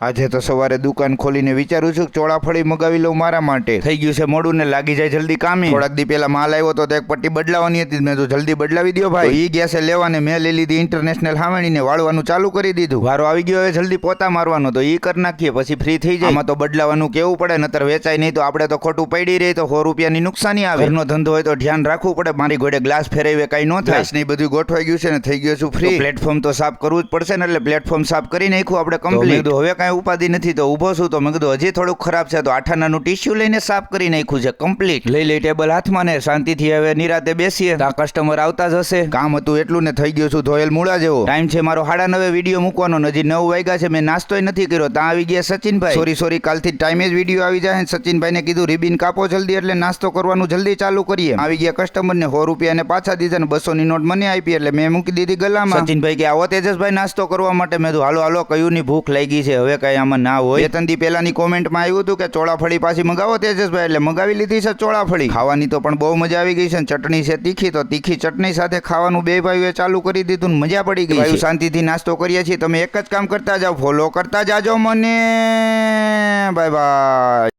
આજે તો સવારે દુકાન ખોલીને વિચારું છું કે ચોળાફળી મગાવી લઉં મારા માટે. થઈ ગયું છે મોડું ને લાગી જાય જલ્દી કામે. થોડાક દી પેલા માલ આવ્યો તો એક પટ્ટી બદલાવાની હતી, મેં તો જલ્દી બદલાવી દો ભાઈ. ઈ ગયા છે લેવાને, મેં લઈ લીધી ઇન્ટરનેશનલ હાવણીને વાળવાનું ચાલુ કરી દીધું. વારો આવી ગયો હવે જલ્દી પોતા મારવાનો, તો ઈ કરી નાખીએ પછી ફ્રી થઈ જાય. આમાં તો બદલાવાનું કેવું પડે, નતર વેચાય નહીં તો આપણે તો ખોટું પડી રહી તો 100 રૂપિયાની નુકસાની આવે. ઘરનો ધંધો હોય તો ધ્યાન રાખવું પડે. મારી ઘોડે ગ્લાસ ફેરવે કઈ ન થાય. ગ્લાસ ને બધું ગોઠવાઈ ગયું છે ને થઈ ગયું છું ફ્રી. પ્લેટફોર્મ તો સાફ કરવું જ પડશે ને, એટલે પ્લેટફોર્મ સાફ કરી નાખ્યું આપણે કમ્પ્લીટ. હવે કઈ ઉપાધિ નથી તો ઉભો છું તો મેં કીધું હજી થોડુંક ખરાબ છે તો આઠાનાનું ટીશ્યુ લઈને સાફ કરી નાખ્યું છે કમ્પ્લીટ. લઈ ટેબલ હાથમાં ને શાંતિથી હવે નિરાતે બેસીએ. આ કસ્ટમર આવતા જ હશે. કામ હતું એટલું ને થઈ ગયું છું ધોયેલ મૂળા જેવો. ટાઈમ છે મારો 9:30 વિડીયો મૂકવાનો, હજી 9 વાગ્યા છે, મેં નાસ્તોય નથી કર્યો. ત્યાં આવી ગયા સચિનભાઈ. સોરી કાલથી ટાઈમે જ વિડીયો આવી જાય. સચિનભાઈને કીધું રિબિન કાપો જલ્દી, એટલે નાસ્તો કરવાનું જલ્દી ચાલુ કરીએ. આવી ગયા કસ્ટમર ને 100 રૂપિયા ને પાછા દીધા ને 200 ની નોટ મને આપી, એટલે મેં મૂકી દીધી ગલામાં. સચિનભાઈ કે આવો તેજસભાઈ નાસ્તો કરવા માટે. મેં હાલો હાલો કયું ની ભૂખ લાગી છે, હવે કઈ આમાં ના હોય. 2-3 દી પહેલાની કોમેન્ટમાં આવ્યું હતું કે ચોળાફળી પાછી મગાવો તેજસભાઈ, એટલે મગાવી લીધી છે ચોળાફળી. ખાવાની તો પણ બહુ મજા આવી ગઈ છે. ચટણી છે તીખી, તો તીખી ચટણી સાથે ખાવાનું બે ભાઈઓએ ચાલુ કરી દીધું ને મજા પડી ગઈ. ભાઈ શાંતિથી નાસ્તો કરીએ છીએ. તમે એક જ કામ કરતા જાઓ, ફોલો કરતા જાજો મને. Bye bye.